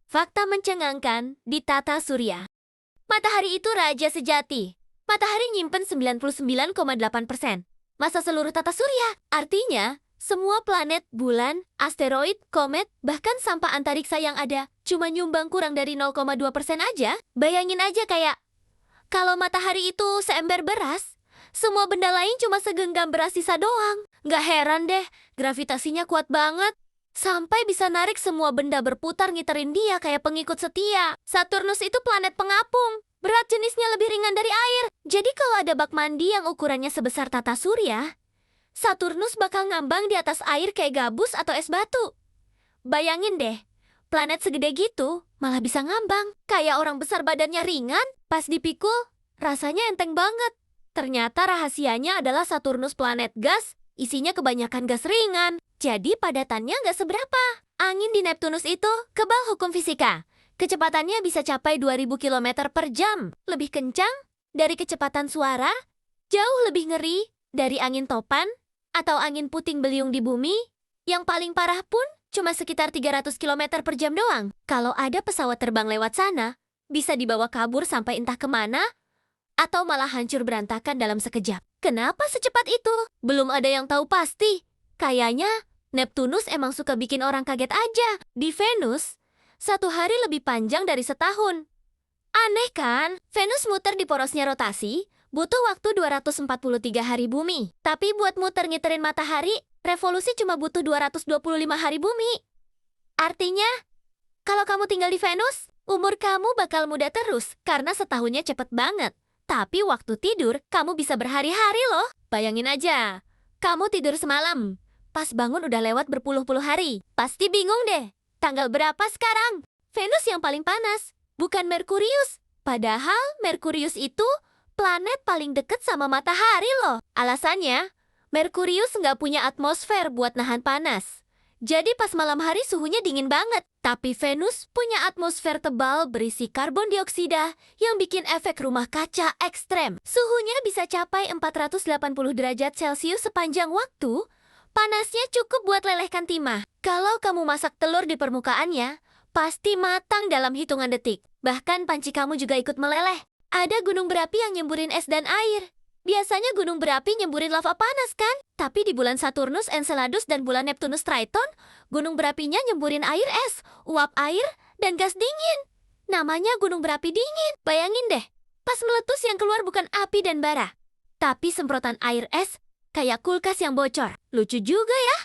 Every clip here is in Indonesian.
Fakta mencengangkan di tata surya. Matahari itu raja sejati. Matahari nyimpen 99,8% massa seluruh tata surya. Artinya, semua planet, bulan, asteroid, komet, bahkan sampah antariksa yang ada cuma nyumbang kurang dari 0,2% aja. Bayangin aja kayak, kalau matahari itu seember beras, semua benda lain cuma segenggam beras sisa doang. Nggak heran deh, gravitasinya kuat banget. Sampai bisa narik semua benda berputar ngiterin dia kayak pengikut setia. Saturnus itu planet pengapung. Berat jenisnya lebih ringan dari air. Jadi kalau ada bak mandi yang ukurannya sebesar tata surya, Saturnus bakal ngambang di atas air kayak gabus atau es batu. Bayangin deh, planet segede gitu malah bisa ngambang. Kayak orang besar badannya ringan, pas dipikul rasanya enteng banget. Ternyata rahasianya adalah Saturnus planet gas, isinya kebanyakan gas ringan. Jadi padatannya nggak seberapa. Angin di Neptunus itu kebal hukum fisika. Kecepatannya bisa capai 2000 km per jam. Lebih kencang dari kecepatan suara, jauh lebih ngeri dari angin topan atau angin puting beliung di bumi. Yang paling parah pun cuma sekitar 300 km per jam doang. Kalau ada pesawat terbang lewat sana, bisa dibawa kabur sampai entah kemana, atau malah hancur berantakan dalam sekejap. Kenapa secepat itu? Belum ada yang tahu pasti. Kayaknya Neptunus emang suka bikin orang kaget aja. Di Venus, satu hari lebih panjang dari setahun. Aneh kan? Venus muter di porosnya rotasi, butuh waktu 243 hari bumi. Tapi buat muter ngiterin matahari, revolusi cuma butuh 225 hari bumi. Artinya, kalau kamu tinggal di Venus, umur kamu bakal muda terus karena setahunnya cepet banget. Tapi waktu tidur, kamu bisa berhari-hari loh. Bayangin aja, kamu tidur semalam. Pas bangun udah lewat berpuluh-puluh hari. Pasti bingung deh, tanggal berapa sekarang? Venus yang paling panas, bukan Merkurius. Padahal Merkurius itu planet paling deket sama matahari loh. Alasannya, Merkurius nggak punya atmosfer buat nahan panas. Jadi pas malam hari suhunya dingin banget. Tapi Venus punya atmosfer tebal berisi karbon dioksida yang bikin efek rumah kaca ekstrem. Suhunya bisa capai 480 derajat Celcius sepanjang waktu. Panasnya cukup buat lelehkan timah. Kalau kamu masak telur di permukaannya, pasti matang dalam hitungan detik. Bahkan panci kamu juga ikut meleleh. Ada gunung berapi yang nyemburin es dan air. Biasanya gunung berapi nyemburin lava panas kan? Tapi di bulan Saturnus, Enceladus, dan bulan Neptunus Triton, gunung berapinya nyemburin air es, uap air, dan gas dingin. Namanya gunung berapi dingin. Bayangin deh, pas meletus yang keluar bukan api dan bara, tapi semprotan air es kayak kulkas yang bocor. Lucu juga ya,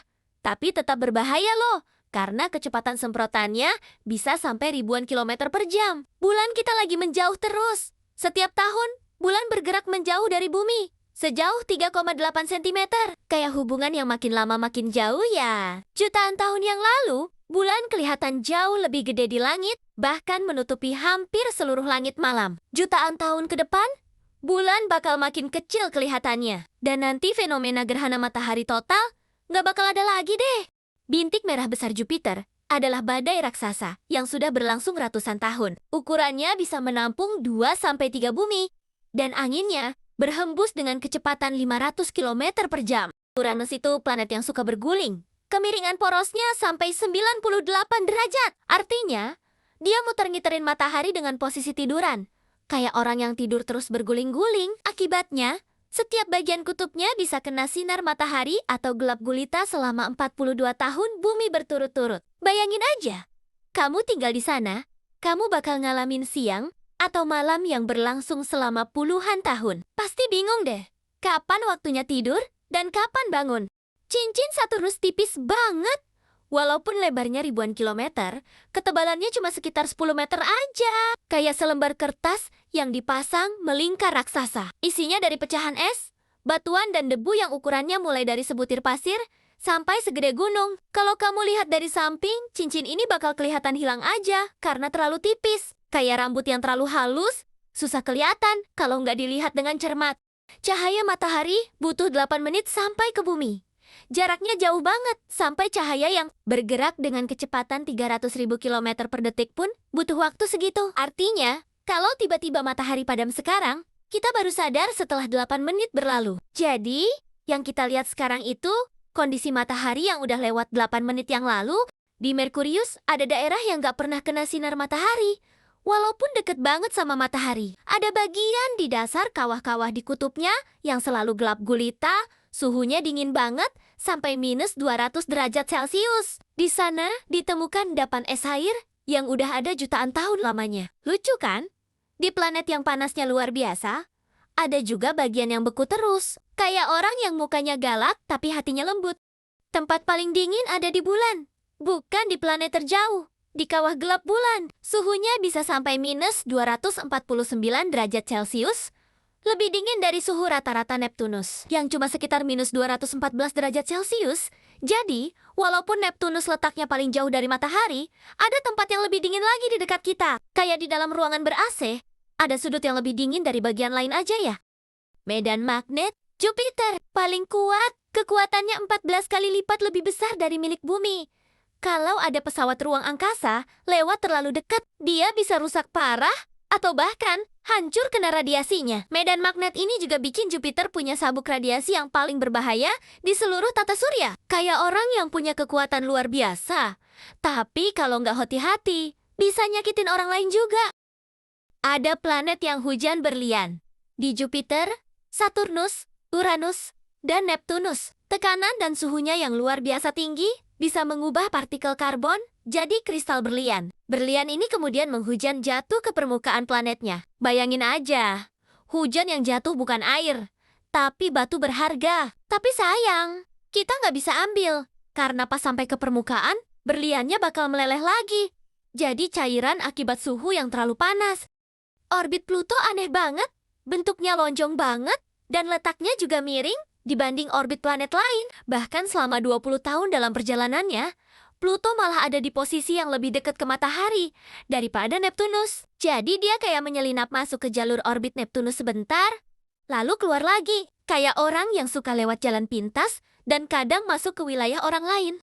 tapi tetap berbahaya loh, karena kecepatan semprotannya bisa sampai ribuan kilometer per jam. Bulan kita lagi menjauh terus. Setiap tahun, bulan bergerak menjauh dari bumi, sejauh 3,8 cm. Kayak hubungan yang makin lama makin jauh ya. Jutaan tahun yang lalu, bulan kelihatan jauh lebih gede di langit, bahkan menutupi hampir seluruh langit malam. Jutaan tahun ke depan, bulan bakal makin kecil kelihatannya. Dan nanti fenomena gerhana matahari total nggak bakal ada lagi deh. Bintik merah besar Jupiter adalah badai raksasa yang sudah berlangsung ratusan tahun. Ukurannya bisa menampung 2-3 bumi. Dan anginnya berhembus dengan kecepatan 500 km per jam. Uranus itu planet yang suka berguling. Kemiringan porosnya sampai 98 derajat. Artinya, dia muter ngiterin matahari dengan posisi tiduran. Kayak orang yang tidur terus berguling-guling. Akibatnya, setiap bagian kutubnya bisa kena sinar matahari atau gelap gulita selama 42 tahun bumi berturut-turut. Bayangin aja, kamu tinggal di sana, kamu bakal ngalamin siang atau malam yang berlangsung selama puluhan tahun. Pasti bingung deh, kapan waktunya tidur dan kapan bangun. Cincin Saturnus tipis banget. Walaupun lebarnya ribuan kilometer, ketebalannya cuma sekitar 10 meter aja. Kayak selembar kertas yang dipasang melingkar raksasa. Isinya dari pecahan es, batuan, dan debu yang ukurannya mulai dari sebutir pasir sampai segede gunung. Kalau kamu lihat dari samping, cincin ini bakal kelihatan hilang aja karena terlalu tipis. Kayak rambut yang terlalu halus, susah kelihatan kalau nggak dilihat dengan cermat. Cahaya matahari butuh 8 menit sampai ke bumi. Jaraknya jauh banget, sampai cahaya yang bergerak dengan kecepatan 300.000 km per detik pun butuh waktu segitu. Artinya, kalau tiba-tiba matahari padam sekarang, kita baru sadar setelah 8 menit berlalu. Jadi, yang kita lihat sekarang itu kondisi matahari yang udah lewat 8 menit yang lalu, Di Merkurius ada daerah yang gak pernah kena sinar matahari. Walaupun deket banget sama matahari, ada bagian di dasar kawah-kawah di kutubnya yang selalu gelap gulita, suhunya dingin banget sampai minus 200 derajat Celcius. Di sana ditemukan endapan es air yang udah ada jutaan tahun lamanya. Lucu kan? Di planet yang panasnya luar biasa, ada juga bagian yang beku terus, kayak orang yang mukanya galak tapi hatinya lembut. Tempat paling dingin ada di bulan, bukan di planet terjauh. Di kawah gelap bulan, suhunya bisa sampai minus 249 derajat Celcius, lebih dingin dari suhu rata-rata Neptunus, yang cuma sekitar minus 214 derajat Celcius. Jadi, walaupun Neptunus letaknya paling jauh dari matahari, ada tempat yang lebih dingin lagi di dekat kita. Kayak di dalam ruangan ber-AC, ada sudut yang lebih dingin dari bagian lain aja ya. Medan magnet Jupiter paling kuat, kekuatannya 14 kali lipat lebih besar dari milik bumi. Kalau ada pesawat ruang angkasa lewat terlalu dekat, dia bisa rusak parah atau bahkan hancur kena radiasinya. Medan magnet ini juga bikin Jupiter punya sabuk radiasi yang paling berbahaya di seluruh tata surya. Kayak orang yang punya kekuatan luar biasa. Tapi kalau nggak hati-hati, bisa nyakitin orang lain juga. Ada planet yang hujan berlian. Di Jupiter, Saturnus, Uranus, dan Neptunus, tekanan dan suhunya yang luar biasa tinggi bisa mengubah partikel karbon jadi kristal berlian. Berlian ini kemudian menghujan jatuh ke permukaan planetnya. Bayangin aja, hujan yang jatuh bukan air, tapi batu berharga. Tapi sayang, kita nggak bisa ambil, karena pas sampai ke permukaan, berliannya bakal meleleh lagi. Jadi cairan akibat suhu yang terlalu panas. Orbit Pluto aneh banget, bentuknya lonjong banget, dan letaknya juga miring dibanding orbit planet lain. Bahkan selama 20 tahun dalam perjalanannya, Pluto malah ada di posisi yang lebih dekat ke matahari daripada Neptunus. Jadi dia kayak menyelinap masuk ke jalur orbit Neptunus sebentar, lalu keluar lagi, kayak orang yang suka lewat jalan pintas dan kadang masuk ke wilayah orang lain.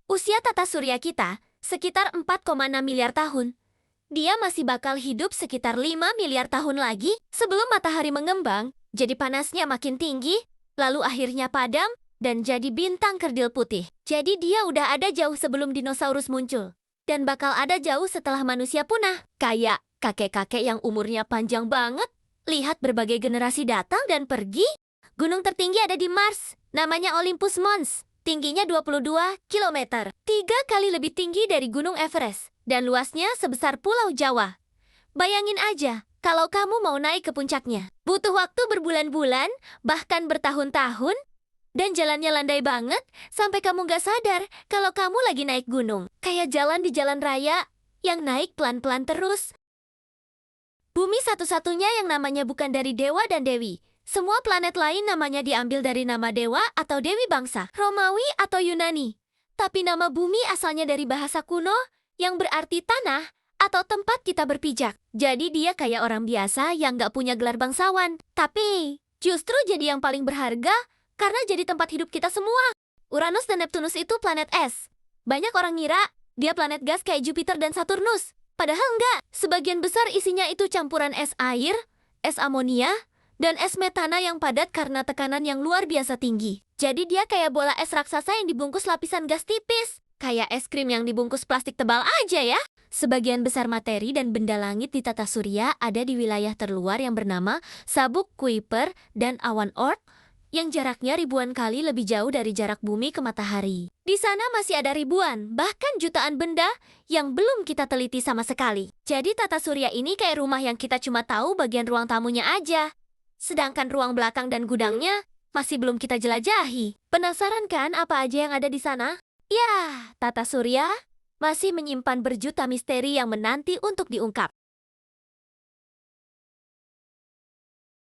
Usia tata surya kita sekitar 4,6 miliar tahun. Dia masih bakal hidup sekitar 5 miliar tahun lagi sebelum matahari mengembang, jadi panasnya makin tinggi, lalu akhirnya padam, dan jadi bintang kerdil putih. Jadi dia udah ada jauh sebelum dinosaurus muncul. Dan bakal ada jauh setelah manusia punah. Kayak kakek-kakek yang umurnya panjang banget. Lihat berbagai generasi datang dan pergi. Gunung tertinggi ada di Mars, namanya Olympus Mons. Tingginya 22 km. 3 kali lebih tinggi dari Gunung Everest. Dan luasnya sebesar Pulau Jawa. Bayangin aja, kalau kamu mau naik ke puncaknya, butuh waktu berbulan-bulan, bahkan bertahun-tahun, dan jalannya landai banget, sampai kamu gak sadar kalau kamu lagi naik gunung. Kayak jalan di jalan raya, yang naik pelan-pelan terus. Bumi satu-satunya yang namanya bukan dari dewa dan dewi. Semua planet lain namanya diambil dari nama dewa atau dewi bangsa, Romawi atau Yunani. Tapi nama bumi asalnya dari bahasa kuno, yang berarti tanah, atau tempat kita berpijak. Jadi dia kayak orang biasa yang gak punya gelar bangsawan. Tapi justru jadi yang paling berharga karena jadi tempat hidup kita semua. Uranus dan Neptunus itu planet es. Banyak orang ngira dia planet gas kayak Jupiter dan Saturnus. Padahal enggak. Sebagian besar isinya itu campuran es air, es amonia, dan es metana yang padat karena tekanan yang luar biasa tinggi. Jadi dia kayak bola es raksasa yang dibungkus lapisan gas tipis. Kayak es krim yang dibungkus plastik tebal aja ya. Sebagian besar materi dan benda langit di tata surya ada di wilayah terluar yang bernama sabuk Kuiper dan awan Oort, yang jaraknya ribuan kali lebih jauh dari jarak bumi ke matahari. Di sana masih ada ribuan, bahkan jutaan benda yang belum kita teliti sama sekali. Jadi tata surya ini kayak rumah yang kita cuma tahu bagian ruang tamunya aja. Sedangkan ruang belakang dan gudangnya masih belum kita jelajahi. Penasaran kan apa aja yang ada di sana? Ya, tata surya masih menyimpan berjuta misteri yang menanti untuk diungkap.